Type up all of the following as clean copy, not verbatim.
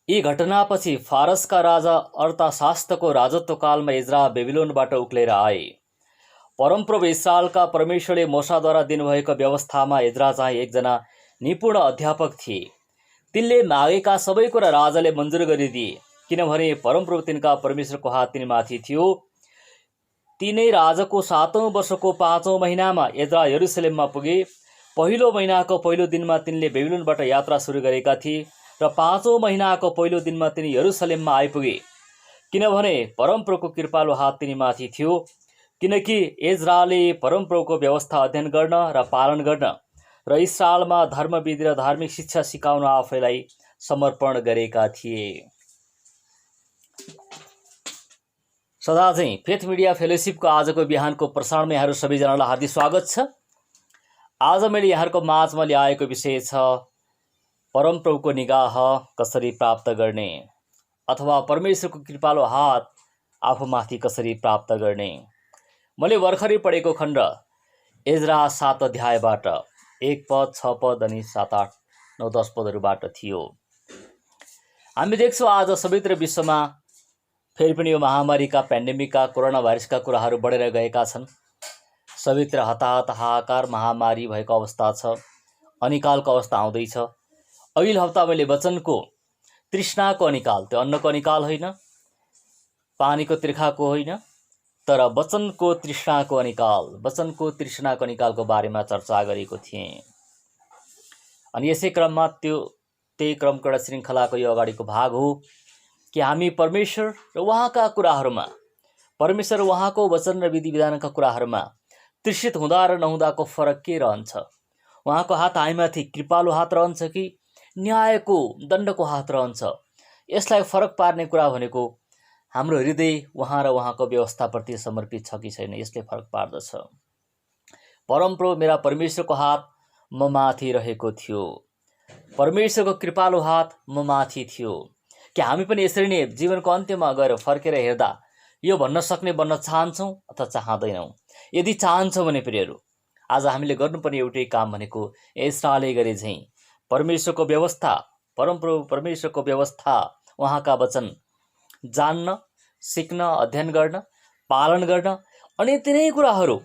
यी घटनापछि फारसका राजा अर्थशास्त्रको राजत्वकालमा इजरा बेबिलोनबाट उक्लेर आए। परमप्रभु इस्राएलका परमेश्वरले मोसाद्वारा दिनुभएको व्यवस्थामा इजरा चाहिँ एकजना निपुण अध्यापक थिए। तिनले मागेका सबै कुरा राजाले मन्जुर गरिदिए, किनभने परमप्रभु तिनका परमेश्वरको हात तिनीमाथि थियो। तिनै राजाको 7औं वर्षको 5औं महिनामा इजरा यरुसलेममा पुगे। पहिलो महिनाको पहिलो दिनमा तिनले बेबिलोनबाट यात्रा सुरु गरेका थिए र 5औं महिनाको पहिलो दिनमा तिनी यरुसलेममा आइपुगे, किनभने परमप्रभुको कृपालु हात तिनीमाथि थियो। किनकि इजराले परमप्रभुको व्यवस्था अध्ययन गर्न र पालन गर्न र इस्राएलमा धर्मविधि र धार्मिक शिक्षा सिकाउन आफैलाई समर्पण गरेका थिए। सदा चाहिँ फेथ मिडिया फेलोसिपको आजको बिहानको प्रसारणमा यहाँहरू सबैजनालाई हार्दिक स्वागत छ। आज मैले यहाँहरूको माझमा ल्याएको विषय छ परमप्रभुको निगाह कसरी प्राप्त गर्ने, अथवा परमेश्वरको कृपालु हात आफूमाथि कसरी प्राप्त गर्ने। मैले भर्खरै पढेको खण्ड इजरा 7 अध्यायबाट 1 पद 6 पद अनि 7, 8, 9, 10 पदहरूबाट थियो। हामी देख्छौँ आज सबैत्र विश्वमा फेरि पनि यो महामारीका पेन्डेमिकका कोरोना भाइरसका कुराहरू बढेर गएका छन्। सबैतिर हताहत हाहाकार महामारी भएको अवस्था छ, अनिकालको अवस्था आउँदैछ। अघिल्लो हप्ता मैले वचनको तृष्णाको अनिकाल, त्यो अन्नको अनिकाल होइन, पानीको तिर्खाको होइन, तर वचनको तृष्णाको अनिकाल, वचनको तृष्णाको अनिकालको बारेमा चर्चा गरेको थिएँ। अनि यसै क्रममा त्यही क्रमको एउटा श्रृङ्खलाको यो अगाडिको भाग हो कि हामी परमेश्वर र उहाँका कुराहरूमा, परमेश्वर उहाँको वचन र विधि विधानका कुराहरूमा तृषित हुँदा र नहुँदाको फरक के रहन्छ। उहाँको हात हामीमाथि कृपालु हात रहन्छ कि न्यायको दण्डको हात रहन्छ। यसलाई फरक पार्ने कुरा भनेको हाम्रो हृदय उहाँ र उहाँको व्यवस्थाप्रति समर्पित छ कि छैन, यसले फरक पार्दछ। परमप्रभु मेरा परमेश्वरको हात म माथि रहेको थियो, परमेश्वरको कृपालु हात म माथि थियो। कि हामी पनि यसरी नै जीवनको अन्त्यमा गएर फर्केर हेर्दा यो भन्न सक्ने बन्न चाहन्छौँ अथवा चाहँदैनौँ। यदि चाहन्छौँ भने प्रियहरू, आज हामीले गर्नुपर्ने एउटै काम भनेको इस्राएलले गरे झैँ परमेश्वरको व्यवस्था, परमप्रभु परमेश्वरको व्यवस्था, उहाँका वचन जान्न, सिक्न, अध्ययन गर्न, पालन गर्न अनि तिनै कुराहरू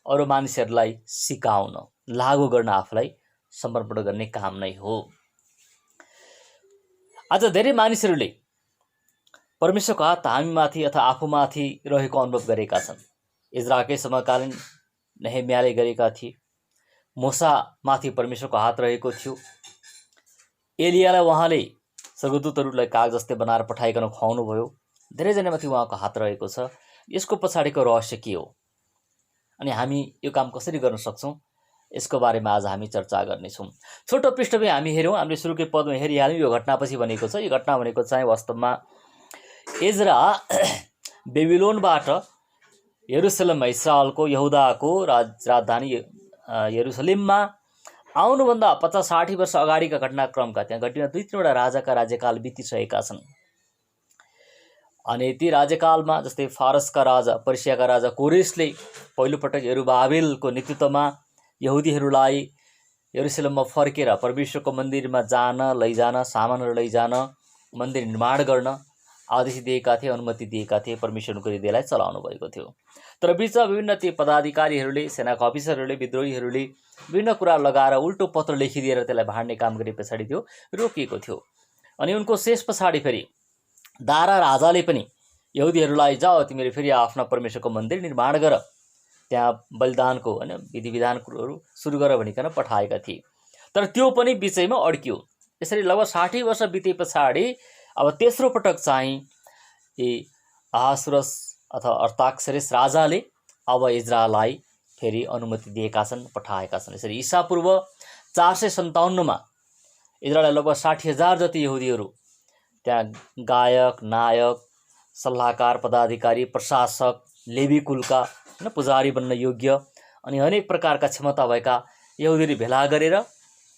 अरू मानिसहरूलाई सिकाउन, लागू गर्न आफूलाई समर्पण गर्ने काम नै हो। आज धेरै मानिसहरूले परमेश्वरको हात हामीमाथि अथवा आफूमाथि रहेको अनुभव गरेका छन्। इजराकै समकालीन नेहेमियाले गरेका थिए। मूसामाथि परमेश्वरको हात रहेको थियो। एलियालाई उहाँले स्वर्गदूतहरूलाई काग जस्तै बनाएर पठाइकन खुवाउनु भयो। धेरैजनामाथि उहाँको हात रहेको छ। यसको पछाडिको रहस्य के हो अनि हामी यो काम कसरी गर्न सक्छौँ, यसको बारेमा आज हामी चर्चा गर्नेछौँ। छोटो पृष्ठभूमि हामी हेऱ्यौँ, हामीले सुरुकै पदमा हेरिहाल्यौँ। यो घटनापछि भनेको छ, यो घटना भनेको चाहिँ वास्तवमा इजरा बेबिलोनबाट यरुसलेममा, इस्राएलको यहुदाको राजधानी यरुसलेममा आउनुभन्दा 50-60 वर्ष अगाडिका घटनाक्रमका त्यहाँ घटिने 2-3वटा राजाका राज्यकाल बितिसकेका छन्। अनि ती राज्यकालमा जस्तै फारसका राजा, पर्सियाका राजा कोरेसले पहिलोपटक यरुबाबेलको नेतृत्वमा यहुदीहरूलाई यरुसलेममा फर्केर परमेश्वरको मन्दिरमा जान, लैजान, सामानहरू लैजान, मन्दिर निर्माण गर्न आदेश दिएका थिए, अनुमति दिएका थिए। परमेश्वरको हृदयलाई चलाउनु भएको थियो। तर बिचमा विभिन्न ती पदाधिकारीहरूले, सेनाका अफिसरहरूले, विद्रोहीहरूले विभिन्न कुरा लगाएर उल्टो पत्र लेखिदिएर त्यसलाई भाड्ने काम गरे पछाडि त्यो रोकिएको थियो। अनि उनको शेष पछाडि फेरि दारा राजाले पनि यहुदीहरूलाई जाओ तिमीहरू फेरि आफ्ना परमेश्वरको मन्दिर निर्माण गर, त्यहाँ बलिदानको होइन विधि विधानहरू सुरु गर भनिकन पठाएका थिए। तर त्यो पनि बिचैमा अड्कियो। यसरी लगभग 60 वर्ष बिते पछाडि अब तेस्रो पटक चाहिँ अहासुरस अथवा अर्ताक्सरेस राजाले अब इजरालाई फेरि अनुमति दिएका छन्, पठाएका छन्। यसरी ईसापूर्व 457 इजरायललाई लगभग 60,000 जति यहुदीहरू त्यहाँ गायक, नायक, सल्लाहकार, पदाधिकारी, प्रशासक, लेवी कुलका होइन पुजारी बन्न योग्य अनि अनेक प्रकारका क्षमता भएका यहुदीहरू भेला गरेर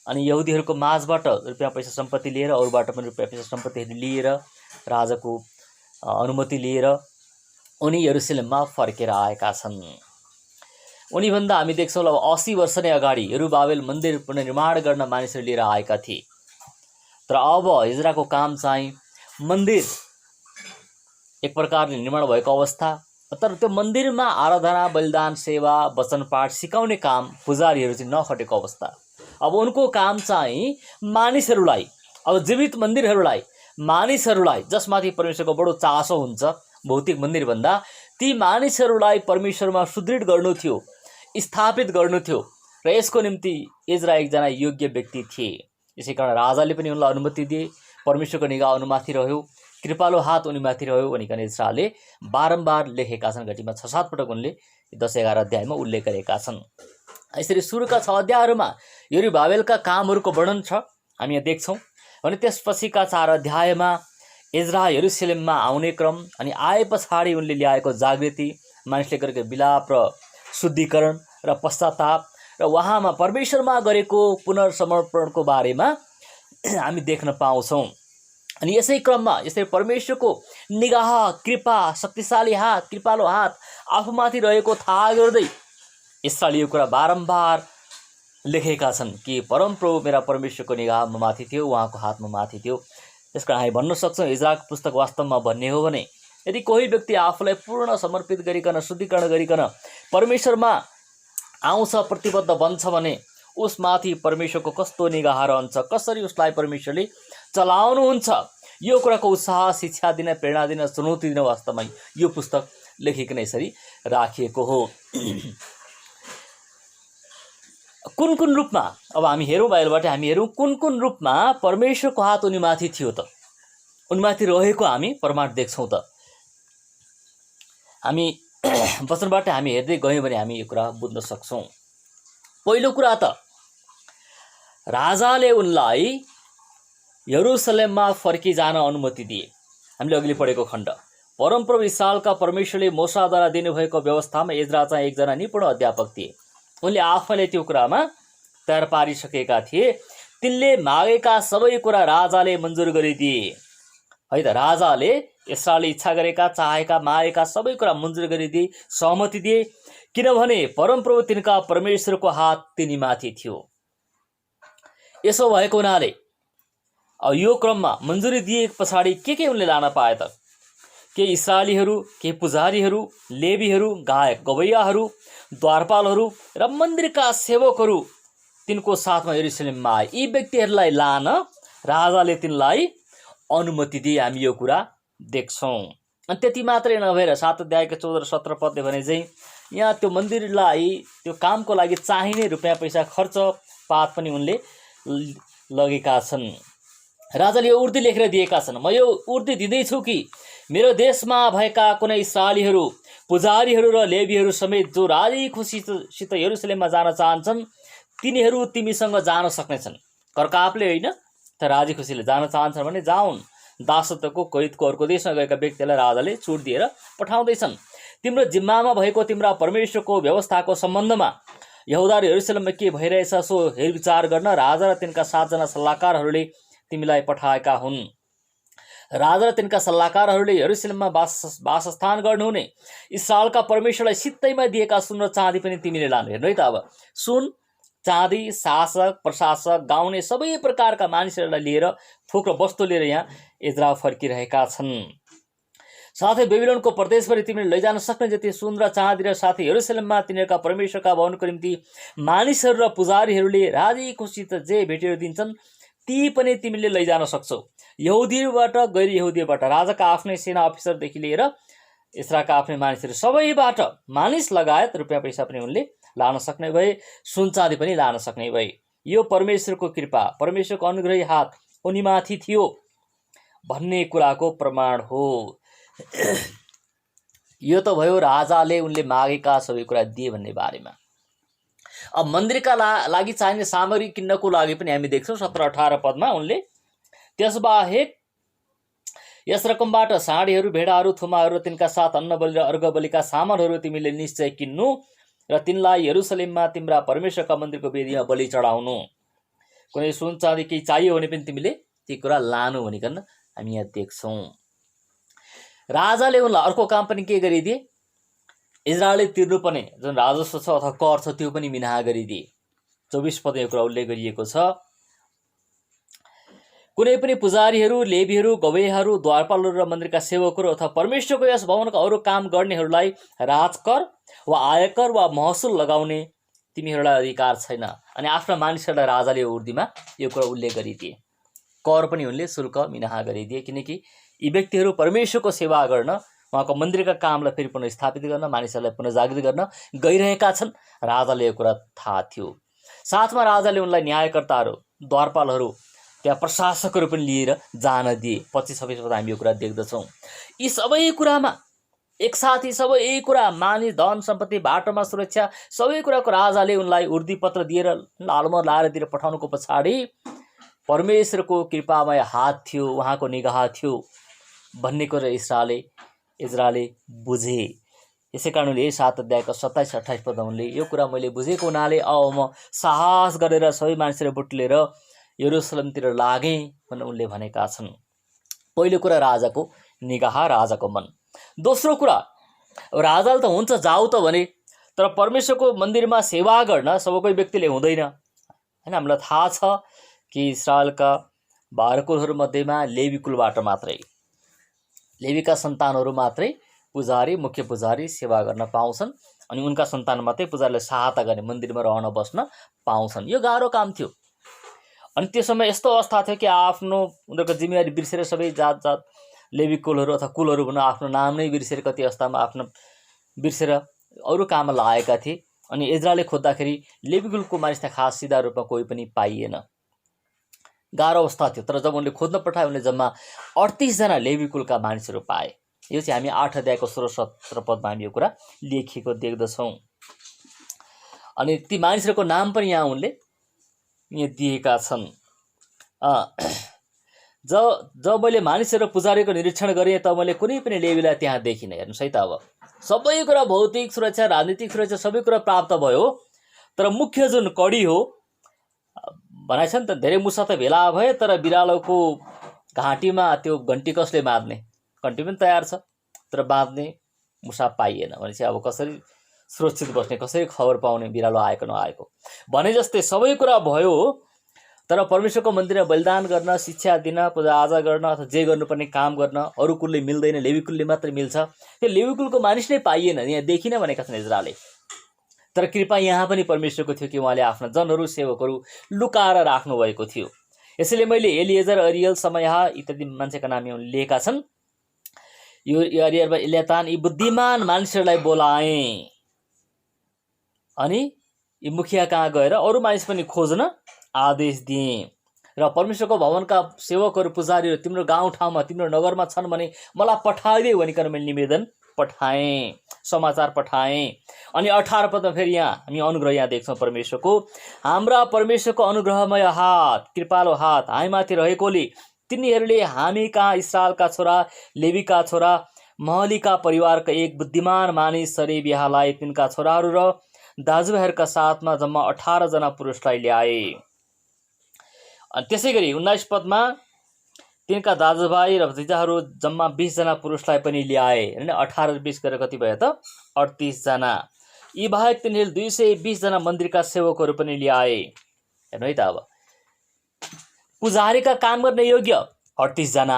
अनि यहुदीहरूको माझबाट रुपियाँ पैसा सम्पत्ति लिएर, अरूबाट पनि रुपियाँ पैसा सम्पत्तिहरू लिएर, राजाको अनुमति लिएर उनी यरुसलेममा फर्केर आएका छन्। उनीभन्दा हामी देख्छौँ अब 80 वर्ष नै अगाडि यरुबाबेल मन्दिर पुनर्निर्माण गर्न मानिसहरू लिएर आएका थिए। तर अब हिजराको काम चाहिँ मन्दिर एक प्रकारले निर्माण भएको अवस्था, तर त्यो मन्दिरमा आराधना, बलिदान, सेवा, वचन पाठ सिकाउने काम पुजारीहरू चाहिँ नखटेको अवस्था। अब उनको काम चाहिँ मानिसहरूलाई, अब जीवित मन्दिरहरूलाई, मानिसहरूलाई जसमाथि परमेश्वरको बडो चासो हुन्छ भौतिक मन्दिरभन्दा, ती मानिसहरूलाई परमेश्वरमा सुदृढ गर्नु थियो, स्थापित गर्नु थियो। र यसको निम्ति इजरा एकजना योग्य व्यक्ति थिए। यसै कारण राजाले पनि उनलाई अनुमति दिए। परमेश्वरको निगाह उनीमाथि रह्यो, कृपालु हात उनीमाथि रह्यो भनिकन इजराले बारम्बार लेखेका छन्। घटीमा 6-7 पटक उनले 10-11 अध्यायमा उल्लेख गरेका छन्। यसरी सुरुका 6 अध्यायहरूमा यरुबाबेलका कामहरूको वर्णन छ, हामी यहाँ देख्छौँ। भने त्यसपछिका 4 अध्यायमा इजरा यरुसलेममा आउने क्रम, अनि आए पछाडि उनले ल्याएको जागृति, मानिसले गरेको विलाप र शुद्धिकरण र पश्चाताप र उहाँमा परमेश्वरमा गरेको पुनर्समर्पणको बारेमा हामी देख्न पाउँछौँ। अनि यसै क्रममा यसरी परमेश्वरको निगाह, कृपा, शक्तिशाली हात, कृपालु हात आफूमाथि रहेको थाहा गर्दै इसरायलले यो कुरा बारम्बार लेखेका छन् कि परमप्रभु मेरा परमेश्वरको निगाह ममाथि थियो, उहाँको हात ममाथि थियो। त्यसकारण हामी भन्न सक्छौँ इजराको पुस्तक वास्तवमा भन्ने हो भने यदि कोही व्यक्ति आफूलाई पूर्ण समर्पित गरिकन, शुद्धिकरण गरिकन परमेश्वरमा आउँछ, प्रतिबद्ध बन्छ भने उसमाथि परमेश्वरको कस्तो निगाह रहन्छ, कसरी उसलाई परमेश्वरले चलाउनुहुन्छ, यो कुराको उत्साह, शिक्षा दिन, प्रेरणा दिन, चुनौती दिन वास्तवमा यो पुस्तक लेखिकन यसरी राखिएको हो। कुन कुन रूपमा, अब हामी हेरौँ बाइबलबाट, हामी हेरौँ कुन कुन रूपमा परमेश्वरको हात उनीमाथि थियो त, उनीमाथि रहेको हामी प्रमाण देख्छौँ त। हामी वचनबाट हामी हेर्दै गयौँ भने हामी यो कुरा बुझ्न सक्छौँ। पहिलो कुरा त राजाले उनलाई यरुसलेममा फर्किजान अनुमति दिए। हामीले अघि पढेको खण्ड, परमप्रभु इस्राएलका परमेश्वरले मोसाद्वारा दिनुभएको व्यवस्थामा इजरा चाहिँ एकजना निपुण अध्यापक थिए। उनले आफैले त्यो कुरामा तयार पारिसकेका थिए। तिनले मागेका सबै कुरा राजाले मन्जुर गरिदिए है त। राजाले इस्राएलले इच्छा गरेका, चाहेका, मागेका सबै कुरा मन्जुर गरिदिए, सहमति दिए, किनभने परमप्रभु तिनका परमेश्वरको हात तिनीमाथि थियो। यसो भएको हुनाले यो क्रममा मन्जुरी दिए पछाडि के उनले लान पाए त? के इस्राएलीहरू, के पुजारीहरू, लेवीहरू, गायक गवैयाहरू, द्वारपालहरू र मन्दिरका सेवकहरू तिनको साथमा यरुसलेममा आए। यी व्यक्तिहरूलाई लान राजाले तिनलाई अनुमति दिए। हामी यो कुरा देख्छौँ। अनि त्यति मात्रै नभएर 7 अध्यायको 14 र 17 पदले भने चाहिँ यहाँ त्यो मन्दिरलाई, त्यो कामको लागि चाहिने रुपियाँ पैसा खर्च पात पनि उनले लगेका छन्। राजाले यो उर्दी लेखेर दिएका छन्। म यो उर्दी दिँदैछु कि मेरो देशमा भएका कुनै इस्राएलीहरू, पुजारीहरू र लेवीहरू समेत जो राजी खुसीसित यरुसलेममा जान चाहन्छन् तिनीहरू तिमीसँग जान सक्नेछन्। कर्कापले होइन, त राजी खुसीले जान चाहन्छन् भने जाउन्। दासत्वको कैदको अर्को देशमा गएका व्यक्तिलाई राजाले छुट दिएर पठाउँदैछन्। तिम्रो जिम्मामा भएको तिम्रा परमेश्वरको व्यवस्थाको सम्बन्धमा यहुदा र यरुसलेममा के भइरहेछ सो हेरविचार गर्न राजा र तिनका 7 जना सल्लाहकारहरूले तिमीलाई पठाएका हुन्। राजा र तिनका सल्लाहकारहरूले यरुसलेममा वासस्थान गर्नुहुने इस्राएलका परमेश्वरलाई सित्तैमा दिएका सुन र चाँदी पनि तिमीले लानु। हेर्नु है त, अब सुन, चाँदी, शासक, प्रशासक, गाउने सबै प्रकारका मानिसहरूलाई लिएर, थोक र वस्तु लिएर यहाँ इजरा फर्किरहेका छन्। साथै बेबिलोनको प्रदेशभरि तिमीले लैजान सक्ने जति सुन र चाँदी र साथै यरुसलेममा तिनीहरूका परमेश्वरका भवनको निम्ति मानिसहरू र पुजारीहरूले राजी खुसीत जे भेटेर दिन्छन् ती पनि तिमीले लैजान सक्छौ। यहुदीबाट, गैर यहुदीबाट, राजाका आफ्नै सेना अफिसरदेखि लिएर इस्राएलका आफ्नै मानिसहरू सबैबाट मानिस लगायत रुपियाँ पैसा पनि उनले लान सक्ने भए, सुन चाँदी पनि लान सक्ने भए। यो परमेश्वरको कृपा, परमेश्वरको अनुग्रही हात उनीमाथि थियो भन्ने कुराको प्रमाण हो। यो त भयो राजाले उनले मागेका सबै कुरा दिए भन्ने बारेमा। अब मन्दिरका लागि चाहिने सामग्री किन्नको लागि पनि हामी देख्छौँ 17-18 पदमा उनले त्यसबाहेक यस रकमबाट साडीहरू, भेडाहरू, थुमाहरू, तिनका साथ अन्नबलि र अर्घबलिका सामानहरू तिमीले निश्चय किन्नु र तिनलाई यरुसलेममा तिम्रा परमेश्वरका मन्दिरको वेदीमा बलि चढाउनु। कुनै सुन चाँदी केही चाहियो भने पनि तिमीले ती कुरा लानु भनिकन हामी यहाँ देख्छौँ। राजाले उनलाई अर्को काम पनि के गरिदिए? इजरायलले तिर्नुपर्ने जुन राजस्व छ अथवा कर छ त्यो पनि मिनाहा गरिदिए। 24 पदमा यो कुरा उल्लेख गरिएको छ। कुनै पनि पुजारीहरू, लेवीहरू, गवेहरू, द्वारपालहरू र मन्दिरका सेवकहरू अथवा परमेश्वरको यस भवनको अरू काम गर्नेहरूलाई राजकर वा आयकर वा महसुल लगाउने तिमीहरूलाई अधिकार छैन। अनि आफ्ना मानिसहरूलाई राजाले उर्दीमा यो कुरा उल्लेख गरिदिए। कर पनि उनले शुल्क मिनाहा गरिदिए, किनकि यी व्यक्तिहरू परमेश्वरको सेवा गर्न, उहाँको मन्दिरका कामलाई फेरि पुनर्स्थापित गर्न, मानिसहरूलाई पुनर्जागृत गर्न गइरहेका छन्। राजाले यो कुरा थाहा थियो। साथमा राजाले उनलाई न्यायकर्ताहरू, द्वारपालहरू, त्यहाँ प्रशासकहरू पनि लिएर जान दिए। 25-26 हामी यो कुरा देख्दछौँ। यी सबै कुरामा एकसाथ यी सबै कुरा, मानिस, धन सम्पत्ति, बाटोमा सुरक्षा, सबै कुराको राजाले उनलाई उर्दी पत्र दिएर लालमोहर लाएर दिएर पठाउनुको पछाडि परमेश्वरको कृपामय हात थियो, उहाँको निगाह थियो भन्ने कुरा इजरायलले बुझे। यसै कारणले 7 अध्यायको 27-28 पदमा उनले यो कुरा मैले बुझेको हुनाले म साहस गरेर सबै मानिसहरू बुटलेर यरुसलेमतिर लागेँ भनेर उनले भनेका छन्। पहिलो कुरा राजाको निगाह, राजाको मन। दोस्रो कुरा, राजाले त हुन्छ जाऊ त भने, तर परमेश्वरको मन्दिरमा सेवा गर्न सबैको व्यक्तिले हुँदैन हैन। हामीलाई थाहा छ कि इस्रायलका 12 कुलहरू मध्येमा लेवी कुलबाट मात्रै, लेवीका सन्तानहरू मात्रै पुजारी, मुख्य पुजारी सेवा गर्न पाउँछन्। अनि उनका सन्तान मात्रै पुजारीले सहायता गर्ने, मन्दिरमा रहन बस्न पाउँछन्। यो गाह्रो काम थियो। अनि त्यो समय यस्तो अवस्था थियो कि आफ्नो उनीहरूको जिम्मेवारी बिर्सेर सबै जात लेवी कुलहरू अथवा कुलहरू भनौँ, आफ्नो नाम नै बिर्सेर कति अवस्थामा आफ्नो बिर्सेर अरू काममा लागेका थिए। अनि इजरायलले खोज्दाखेरि लेवी कुलको मानिस त्यहाँ खास सिधा रूपमा कोही पनि पाइएन। गाह्रो अवस्था थियो। तर जब उनले खोज्न पठाए, उनले जम्मा 38 जना लेवी कुलका मानिसहरू पाए। यो चाहिँ हामी 8 अध्यायको 16-17 पदमा हामी यो कुरा लेखेको देख्दछौँ। अनि ती मानिसहरूको नाम पनि यहाँ उनले दिएका छन्। जब मैले मानिसहरू पुजारीको निरीक्षण गरेँ त मैले कुनै पनि लेवीलाई त्यहाँ देखिनँ। हेर्नुहोस् है त, अब सबै कुरा, भौतिक सुरक्षा, राजनीतिक सुरक्षा, सबै कुरा प्राप्त भयो, तर मुख्य जुन कडी हो भनाइ छ नि त, धेरै मुसा त भेला भए तर बिरालोको घाँटीमा त्यो घन्टी कसले बाँध्ने? घन्टी पनि तयार छ तर बाँध्ने मुसा पाइएन भने चाहिँ अब कसरी सुरक्षित बस्ने, कसरी खबर पाउने बिरालो आएको नआएको भने जस्तै सबै कुरा भयो, तर परमेश्वरको मन्दिरमा बलिदान गर्न, शिक्षा दिन, पूजाआजा गर्न अथवा जे गर्नुपर्ने काम गर्न अरू कुलले मिल्दैन, लेवी कुलले मात्रै मिल्छ। त्यो लेवी कुलको मानिस नै पाइएन, यहाँ देखिन भनेका छन् इजरायलले। तर कृपा यहाँ पनि परमेश्वरको थियो कि उहाँले आफ्ना जनहरू, सेवकहरू लुकाएर राख्नुभएको थियो। यसैले मैले एलिएजर, अरियल, समयाह इत्यादि मान्छेका नाम लिएका छन्। यो अरियल, इल्यातान, यी बुद्धिमान मानिसहरूलाई बोलाएँ अनि यी मुखिया कहाँ गएर अरू मानिस पनि खोज्न आदेश दिएँ। र परमेश्वरको भवनका सेवकहरू, पुजारीहरू तिम्रो गाउँठाउँमा, तिम्रो नगरमा छन् भने मलाई पठाइदियो भनिकन मैले निवेदन पठाएँ, समाचार पठाएँ। अनि 18 पदमा फेरि यहाँ हामी अनुग्रह यहाँ देख्छौँ परमेश्वरको। हाम्रा परमेश्वरको अनुग्रहमय हात, कृपालो हात हामीमाथि रहेकोले तिनीहरूले हामी कहाँ इस्राएलका छोरा, लेवीका छोरा, महलीका परिवारका एक बुद्धिमान मानिस सरेबियालाई तिनका छोराहरू र दाजुभाइहरूका साथमा जम्मा 18 जना पुरुषलाई ल्याए। अनि त्यसै गरी 19 पदमा तिनका दाजुभाइ र भतिजाहरू जम्मा 20 जना पुरुषलाई पनि ल्याए। होइन, 18 र 20 गरेर कति भयो त? 38 जना। यी बाहेक तिनीहरूले 220 जना मन्दिरका सेवकहरू पनि ल्याए। हेर्नु है त, अब पुजारीका काम गर्ने योग्य 38 जना,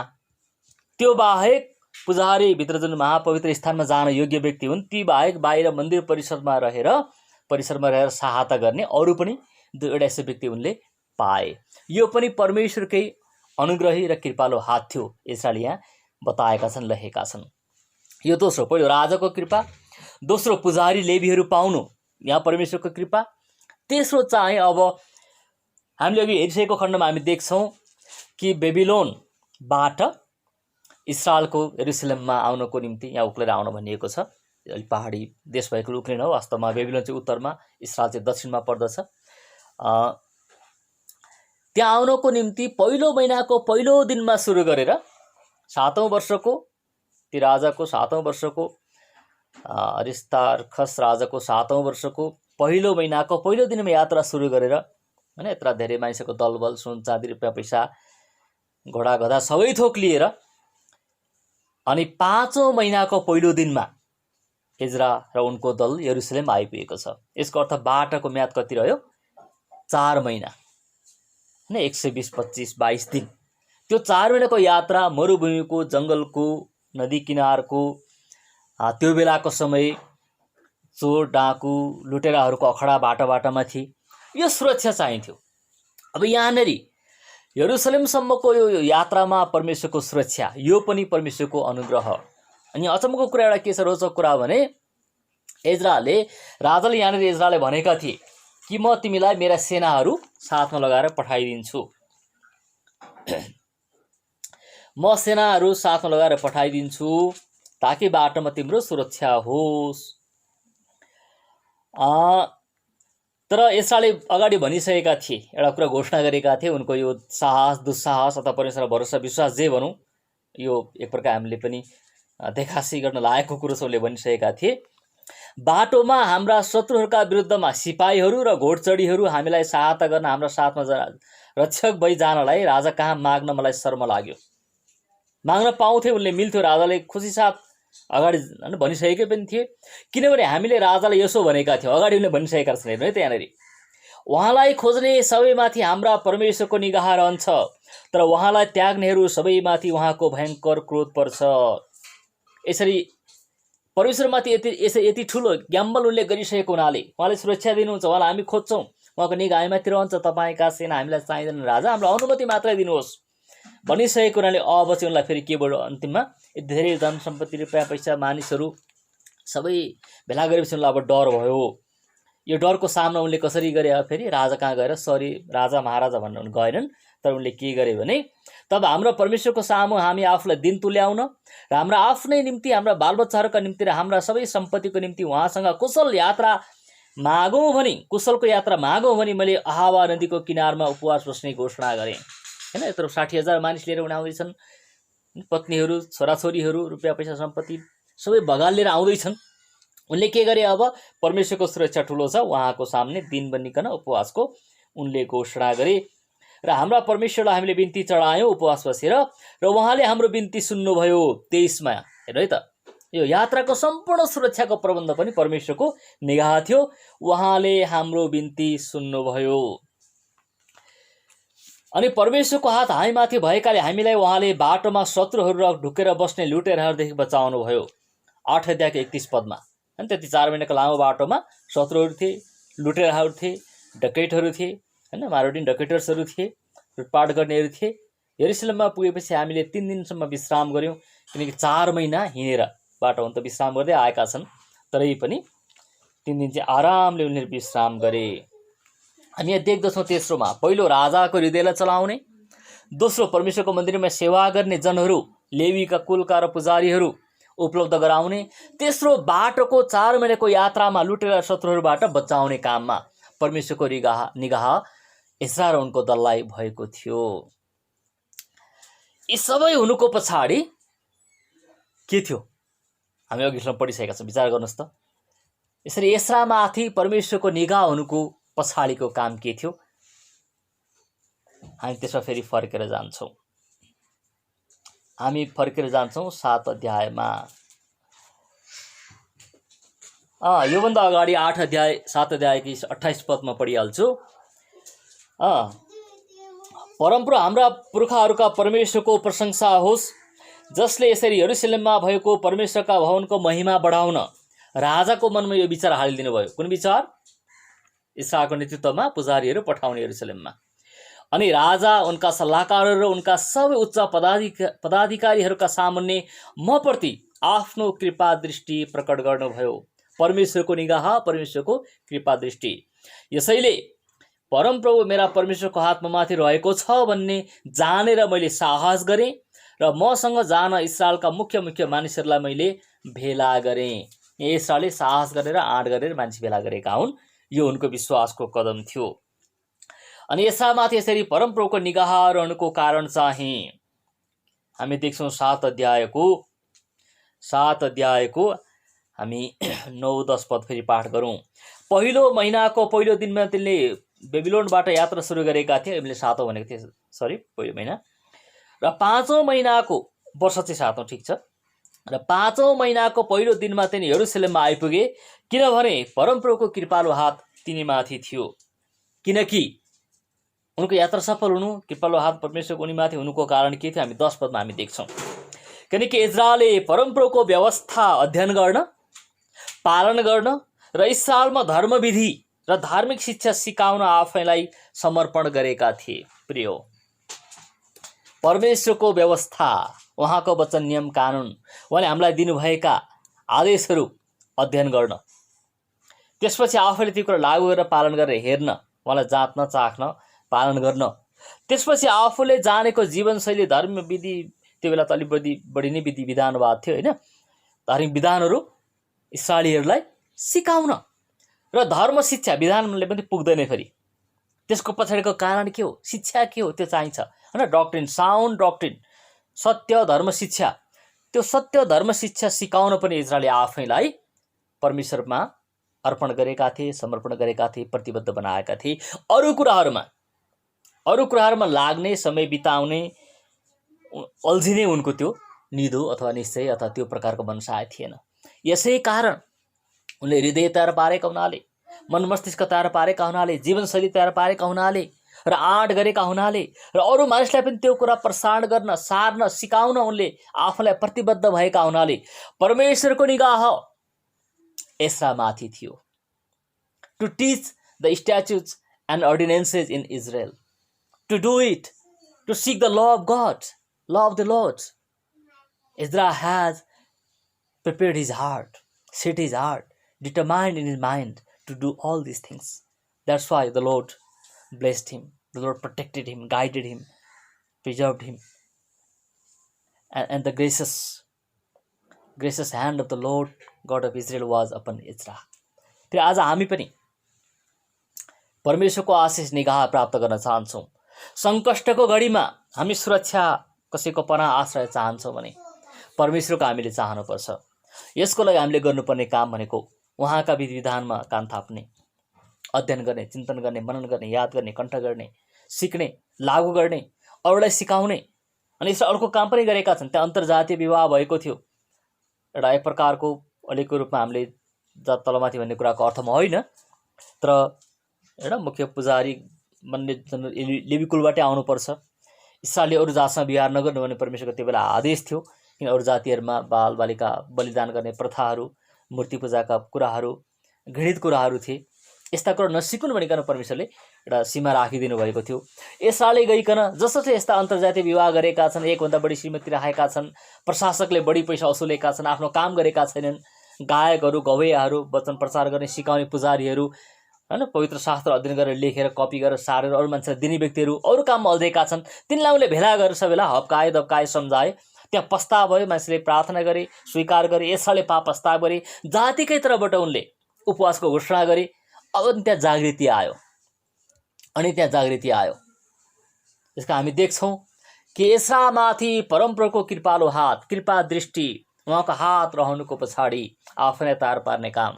त्यो बाहेक पुजारी भित्र जुन महापवित्र स्थानमा जान योग्य व्यक्ति हुन् ती बाहेक बाहिर मन्दिर परिसरमा रहेर सहायता गर्ने अरू पनि 250 व्यक्ति उनले पाए। यो पनि परमेश्वरकै अनुग्रही र कृपालो हात थियो, इजरायलले यहाँ बताएका छन्, लेखेका छन्। यो दोस्रो, पहिलो राजाको कृपा, दोस्रो पुजारी लेवीहरू पाउनु, यहाँ परमेश्वरको कृपा। तेस्रो चाहिँ अब हामीले अघि हेरिसकेको खण्डमा हामी देख्छौँ कि बेबिलोनबाट इस्रायलको यरुसलेममा आउनको निम्ति यहाँ उक्लेर आउन भनिएको छ। अलिक पहाडी देश भएको उक्लेन हो, वास्तवमा बेबिलोन चाहिँ उत्तरमा, इस्रायल चाहिँ दक्षिणमा पर्दछ। त्यहाँ आउनको निम्ति पहिलो महिनाको पहिलो दिनमा सुरु गरेर 7औं वर्षको, ती राजाको 7औं वर्षको, अरिस्तार्खस राजाको 7औं वर्षको पहिलो महिनाको पहिलो दिनमा यात्रा सुरु गरेर, होइन, यत्र धेरै मानिसको दलबल, सुन चाँदी, रुपियाँ पैसा, घोडा गधा सबै थोक लिएर अनि 5औं महिनाको पहिलो दिनमा इजरा र उनको दल यरुसलेम आइपुगेको छ। यसको अर्थ बाटाको म्याद कति रह्यो? 4 महिना, होइन, 120, 25, 22 दिन त्यो 4 महिनाको यात्रा मरुभूमिको, जङ्गलको, नदी किनारको, त्यो बेलाको समय चोर डाकु लुटेराहरूको अखडा बाटामा थिए। यो सुरक्षा चाहिन्थ्यो। अब यहाँनिर यरुसलेमसम्मको यो यात्रामा परमेश्वरको सुरक्षा, यो पनि परमेश्वरको अनुग्रह। अनि अचम्मको कुरा एउटा के छ, रोचक कुरा भने इजरायलले राजाले यहाँनिर इजरायलले भनेका थिए कि म तिमीलाई मेरा सेनाहरू साथमा लगाएर पठाइदिन्छु, म सेनाहरू साथमा लगाएर पठाइदिन्छु ताकि बाटोमा तिम्रो सुरक्षा होस्। तर इजरायलले अगाडि भनिसकेका थिए, एउटा कुरा घोषणा गरेका थिए, उनको यो साहस दुस्साहस अथवा परमेश्वरमा भरोसा विश्वास जे भनौँ, यो एक प्रकार हामीले पनि देखासी गर्न लागेको कुरो उनले भनिसकेका थिए। बाटोमा हाम्रा शत्रुहरूका विरुद्धमा सिपाहीहरू र घोडचढीहरू हामीलाई सहायता गर्न हाम्रा साथमा रक्षक भई जानलाई राजा कहाँ माग्न मलाई शर्म लाग्यो। माग्न पाउँथे, उनले मिल्थ्यो, राजाले खुसी साथ अगाडि भनिसकेकै पनि थिए। किनभने हामीले राजालाई यसो भनेका थियौँ, अगाडि उनले भनिसकेका छन् है त यहाँनिर, उहाँलाई खोज्ने सबैमाथि हाम्रा परमेश्वरको निगाह रहन्छ, तर उहाँलाई त्याग्नेहरू सबैमाथि उहाँको भयङ्कर क्रोध पर्छ। यसरी परमेश्वरमाथि यति ठुलो ग्याम्बल उनले गरिसकेको हुनाले उहाँले सुरक्षा दिनुहुन्छ, उहाँलाई हामी खोज्छौँ, उहाँको निगाह हामीमाथि रहन्छ। तपाईँका सेना हामीलाई चाहिँदैन राजा, हाम्रो अनुमति मात्रै दिनुहोस् भनिसकेको हुनाले अब चाहिँ उनलाई फेरि के भयो, अन्तिममा धेरै धन सम्पत्ति, रुपियाँ पैसा, मानिसहरू सबै भेला गरेपछि उनलाई अब डर भयो। यो डरको सामना उनले कसरी गरे, अब फेरि राजा कहाँ गएर सरी राजा महाराजा भन्न गएनन्, तर उनले के गरे भने तब हाम्रो परमेश्वरको सामु हामी आफूलाई दिन तुल्याउन र हाम्रा आफ्नै निम्ति, हाम्रा बालबच्चाहरूका निम्ति र हाम्रा सबै सम्पत्तिको निम्ति उहाँसँग कुशल यात्रा मागौँ भनी, कुशलको यात्रा मागौँ भनी मैले अहावा नदीको किनारमा उपवास बस्ने घोषणा गरेँ। हैन, यत्रो 60,000 मानिस लिएर उनी आउँदैछन्, पत्नीहरू, छोराछोरीहरू, रुपियाँ पैसा सम्पत्ति सबै भगाल लिएर आउँदैछन्। उनले के गरे, अब परमेश्वरको सुरक्षा ठुलो छ, उहाँको सामने दिन बनिकन उपवासको उनले घोषणा गरे र हाम्रा परमेश्वरलाई हामीले बिन्ती चढायौँ उपवास बसेर र उहाँले हाम्रो बिन्ती सुन्नुभयो। 23 मा हेर्नु है त, यो यात्राको सम्पूर्ण सुरक्षाको प्रबन्ध पनि परमेश्वरको निगाह थियो, उहाँले हाम्रो बिन्ती सुन्नुभयो। अनि परमेश्वरको हात हामीमाथि भएकाले हामीलाई उहाँले बाटोमा शत्रुहरू र ढुकेर बस्ने लुटेराहरूदेखि बचाउनु भयो। 8 अध्यायको 31 पदमा। अनि त्यति 4 महिनाको लामो बाटोमा शत्रुहरू थिए, लुटेराहरू थिए, डकैतहरू थिए, हैन, मारुडी डकैटर्सहरू थिए, लुटपाट गर्नेहरू थिए। यरुसलेममा पुगेपछि हामीले 3 दिनसम्म विश्राम गऱ्यौँ, किनकि 4 महिना हिँडेर बाटोमा त विश्राम गर्दै आएका छन्, तरै पनि 3 दिन चाहिँ आरामले उनीहरू विश्राम गरे। हामी यहाँ देख्दछौँ तेस्रोमा, पहिलो राजाको हृदयलाई चलाउने, दोस्रो परमेश्वरको मन्दिरमा सेवा गर्ने जनहरू, लेवीका कुलका र पुजारीहरू उपलब्ध गराउने, तेस्रो बाटोको 4 महिनाको यात्रामा लुटेर शत्रुहरूबाट बचाउने काममा परमेश्वरको निगाह इजरायल र उनको दललाई भएको थियो। यी सबै हुनुको पछाडि के थियो, हामी अघिसम्म पढिसकेका छौँ, विचार गर्नुहोस् त। यसरी इजरायलमाथि परमेश्वरको निगाह हुनुको पछाडिको काम के थियो, हामी त्यसमा फेरि फर्केर जान्छौँ। हामी फर्केर जान्छौँ 7 अध्यायमा। योभन्दा अगाडि 8 अध्याय 7 अध्यायकी 28 पदमा पढिहाल्छु। परमप्रभु हाम्रा पुर्खाहरूका परमेश्वरको प्रशंसा होस्, जसले यसरी यरुसलेममा भएको परमेश्वरका भवनको महिमा बढाउन राजाको मनमा यो विचार हालिदिनु भयो। कुन विचार? इसाको नेतृत्वमा पुजारीहरू पठाउने यरुसलेममा। अनि राजा, उनका सल्लाहकारहरू र उनका सबै उच्च पदाधिकारीहरूका सामुन्ने म प्रति आफ्नो कृपा दृष्टि प्रकट गर्नुभयो। परमेश्वरको निगाह, परमेश्वरको कृपा दृष्टि। यसैले परमप्रभु मेरा परमेश्वरको हात ममाथि रहेको छ भन्ने जानेर मैले साहस गरेँ र मसँग जान इस्राएलका मुख्य मानिसहरूलाई मैले भेला गरेँ। इस्राएलले साहस गरेर आँट गरेर मान्छे भेला गरेका हुन्। यो उनको विश्वासको कदम थियो। अनि यसमाथि यसरी परमप्रभुको निगाह रहनुको कारण चाहिँ हामी देख्छौँ 7 अध्यायको हामी 9-10 पद फेरि पाठ गरौँ। पहिलो महिनाको पहिलो दिनमा तिनले बेबिलोनबाट यात्रा सुरु गरेका थिए। हामीले 7औं भनेको थिएँ, सरी, पहिलो महिना। र 5औं महिनाको, वर्ष चाहिँ 7औं, ठिक छ। र 5औं महिनाको पहिलो दिनमा तिनी यरुसलेममा आइपुगे, किनभने परमप्रभुको कृपालु हात तिनीमाथि थियो। किनकि उनको यात्रा सफल हुनु, कृपालु हात परमेश्वरको उनीमाथि हुनुको कारण के थियो? हामी 10 पदमा हामी देख्छौँ। किनकि इजरायलले परमप्रभुको व्यवस्था अध्ययन गर्न, पालन गर्न र इस्रायलमा धर्मविधि र धार्मिक शिक्षा सिकाउन आफैलाई समर्पण गरेका थिए। प्रिय, परमेश्वरको व्यवस्था, उहाँको वचन, नियम, कानुन, उहाँले हामीलाई दिनुभएका आदेशहरू अध्ययन गर्न, त्यसपछि आफैले ती कुरा लागू गरेर पालन गरेर हेर्न, उहाँलाई जाँच्न, चाख्न, पालन गर्न, त्यसपछि आफूले जानेको जीवनशैली, धर्म विधि, त्यो बेला त अलिक बढी नै विधि विधानवाद थियो होइन, धार्मिक विधानहरू इस्रायलीहरूलाई सिकाउन र धर्म शिक्षा विधानले पनि पुग्दैन। फेरि त्यसको पछाडिको कारण के हो, शिक्षा के हो, त्यो चाहिन्छ होइन। डक्ट्रिन, साउन्ड डक्ट्रिन, सत्य धर्म शिक्षा, त्यो सत्य धर्म शिक्षा सिकाउन पनि इजरायलले आफैलाई परमेश्वरमा अर्पण गरेका थिए, समर्पण गरेका थिए, प्रतिबद्ध बनाएका थिए। अरू कुराहरूमा लाग्ने, समय बिताउने, अल्झिने उनको त्यो निधो अथवा निश्चय अथवा त्यो प्रकारको मनसाय थिएन। यसै कारण उनले हृदय तयार पारेका हुनाले, मन मस्तिष्क तयार पारेका हुनाले, जीवनशैली तयार पारेका हुनाले र आँट गरेका हुनाले र अरू मानिसलाई पनि त्यो कुरा प्रसारण गर्न, सार्न, सिकाउन उनले आफूलाई प्रतिबद्ध भएका हुनाले परमेश्वरको निगाह एस्रामाथि थियो। To teach the statutes and ordinances in Israel, to do it, to seek the love of God, love the Lord. Ezra has prepared his heart, set his heart, determined in his mind to do all these things. That's why the Lord blessed him. The Lord protected him, guided him, preserved him. And the gracious hand of the Lord God of Israel was upon Ezra. फिर आज हामी पनि परमेश्वरको आशिष निगाह प्राप्त गर्न चाहन्छौँ। सङ्कष्टको घडीमा हामी सुरक्षा, कसैको पनाह आश्रय चाहन्छौँ भने परमेश्वरको हामीले चाहनुपर्छ। यसको लागि हामीले गर्नुपर्ने काम भनेको उहाँका विधि विधानमा कान थाप्ने, अध्ययन गर्ने, चिन्तन गर्ने, मनन गर्ने, याद गर्ने, कण्ठ गर्ने, सिक्ने, लागू गर्ने, अरूलाई सिकाउने। अनि यसो अर्को काम पनि गरेका छन्। त्यहाँ अन्तर्जातीय विवाह भएको थियो, एउटा एक प्रकारको अलिकको रूपमा हामीले जात तलमाथि भन्ने कुराको अर्थमा होइन, तर एउटा मुख्य पुजारी भन्ने लेवीकुलबाटै आउनुपर्छ। इस्रायलले अरू जातसँग विहार नगर्नु भन्ने परमेश्वरको त्यो बेला आदेश थियो, किन अरू जातिहरूमा बाल बालिका बलिदान गर्ने प्रथाहरू, मूर्ति पूजाका कुराहरू, घृणित कुराहरू थिए। यस्ता कुरा नसिकुन् भनिकन परमेश्वरले एउटा सीमा राखिदिनु भएको थियो। इस्रायलले गइकन जसले यस्ता अन्तर्जातीय विवाह गरेका छन्, एकभन्दा बढी श्रीमती राखेका छन्, प्रशासकले बढी पैसा असुलेका छन्, आफ्नो काम गरेका छैनन्, गायकहरू, गवैयाहरू, वचन प्रचार गर्ने, सिकाउने पुजारीहरू, होइन, पवित्र शास्त्र अध्ययन गरेर लेखेर कपी गरेर सारेर अरू मान्छेलाई दिने व्यक्तिहरू अरू काममा अल्झेका छन्। तिनलाई उनले भेला गरेर सबैलाई हप्काए, दप्काए, सम्झाए। त्यहाँ पस्ताव भयो, मान्छेले प्रार्थना गरे, स्वीकार गरे, यसैले पाप पस्ताव गरे, जातिकै तर्फबाट उनले उपवासको घोषणा गरे। अब त्यहाँ जागृति आयो। यसका हामी देख्छौँ कि एस्रामाथि परमप्रभुको कृपालु हात, कृपा दृष्टि, उहाँको हात रहनुको पछाडि आफैलाई तयार पार्ने काम,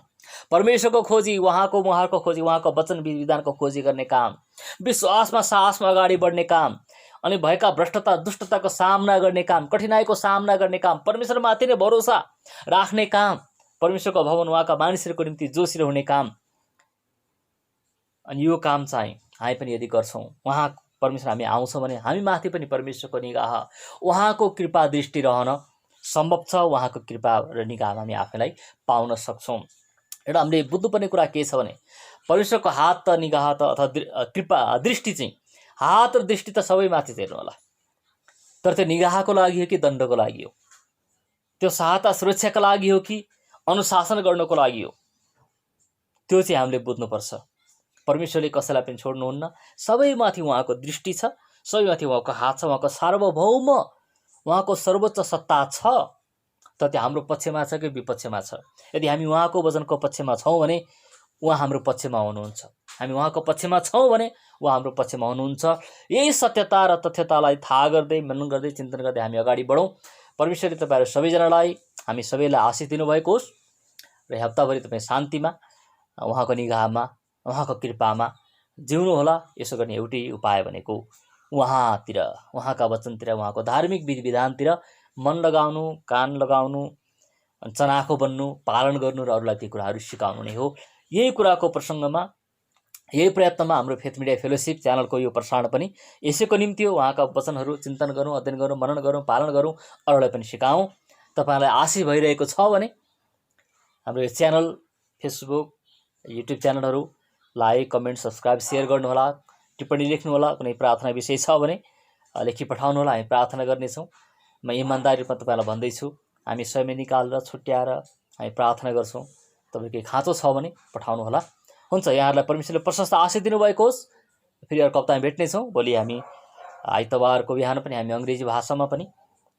परमेश्वरको खोजी, उहाँको खोजी, उहाँको वचन विधानको खोजी गर्ने काम, विश्वासमा साहसमा अगाडि बढ्ने काम, अनि भएका भ्रष्टता दुष्टताको सामना गर्ने काम, कठिनाइको सामना गर्ने काम, परमेश्वरमाथि नै भरोसा राख्ने काम, परमेश्वरको भवन उहाँका मानिसहरूको निम्ति जोसिलो हुने काम। अनि यो काम चाहिँ हामी पनि यदि गर्छौँ, उहाँ परमेश्वर हामी आउँछौँ भने हामी माथि पनि परमेश्वरको निगाह, उहाँको कृपा दृष्टि रहन सम्भव छ। उहाँको कृपा र निगाहमा हामी आफैलाई पाउन सक्छौँ। एउटा हामीले बुझ्नुपर्ने कुरा के छ भने परमेश्वरको हात त, निगाह त अथवा कृपा दृष्टि चाहिँ, हात र दृष्टि त सबैमाथि हेर्नु होला, तर त्यो निगाहको लागि हो कि दण्डको लागि हो, त्यो सहायता सुरक्षाको लागि हो कि अनुशासन गर्नको लागि हो, त्यो चाहिँ हामीले बुझ्नुपर्छ। परमेश्वरले कसैलाई पनि छोड्नुहुन्न, सबैमाथि उहाँको दृष्टि छ, सबैमाथि उहाँको हात छ, उहाँको सार्वभौम, उहाँको सर्वोच्च सत्ता छ। तर त्यो हाम्रो पक्षमा छ कि विपक्षमा छ? यदि हामी उहाँको वचनको पक्षमा छौँ भने उहाँ हाम्रो पक्षमा हुनुहुन्छ, हामी उहाँको पक्षमा छौँ भने उहाँ हाम्रो पक्षमा हुनुहुन्छ। यही सत्यता र तथ्यतालाई थाहा गर्दै, मनन गर्दै, चिन्तन गर्दै हामी अगाडि बढौँ। परमेश्वरले तपाईँहरू सबैजनालाई, हामी सबैलाई आशिष दिनुभएको होस् र हप्ताभरि तपाईँ शान्तिमा, उहाँको निगाहमा, उहाँको कृपामा जिउनु होला। यसो गर्ने एउटै उपाय भनेको उहाँतिर, उहाँका वचनतिर, उहाँको धार्मिक विधि विधानतिर मन लगाउनु, कान लगाउनु, चनाखो बन्नु, पालन गर्नु र अरूलाई ती कुराहरू सिकाउनु नै हो। यही कुराको प्रसङ्गमा यही प्रयत्नमा हाम्रो फेथ मिडिया फेलोसिप च्यानलको यो प्रसारण पनि यसैको निम्ति हो। उहाँका वचनहरू चिन्तन गरौँ, अध्ययन गरौँ, मनन गरौँ, पालन गरौँ, अरूलाई पनि सिकाऊँ। तपाईँलाई आशिष भइरहेको छ भने हाम्रो यो च्यानल, फेसबुक, युट्युब च्यानलहरू लाइक, कमेन्ट, सब्सक्राइब, सेयर गर्नुहोला। टिप्पणी लेख्नुहोला। कुनै प्रार्थना विषय छ भने लेखी पठाउनुहोला, हामी प्रार्थना गर्नेछौँ। म इमान्दारी रूपमा तपाईँलाई भन्दैछु, हामी समय निकालेर छुट्याएर हामी प्रार्थना गर्छौँ। तपाईँको खाँचो छ भने पठाउनुहोला। हुन्छ, यहाँहरूलाई परमेश्वरले प्रशस्त आशीष दिनुभएको होस्। फेरि अर्को हप्तामा भेट्नेछौँ। भोलि हामी आइतबारको बिहान पनि हामी अङ्ग्रेजी भाषामा पनि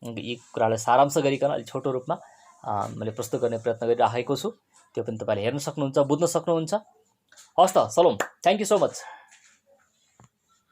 यी कुरालाई सारांश गरिकन अलिक छोटो रूपमा मैले प्रस्तुत गर्ने प्रयत्न गरिराखेको छु। त्यो पनि तपाईँले हेर्न सक्नुहुन्छ, बुझ्न सक्नुहुन्छ। हस् त, Salom, thank you so much.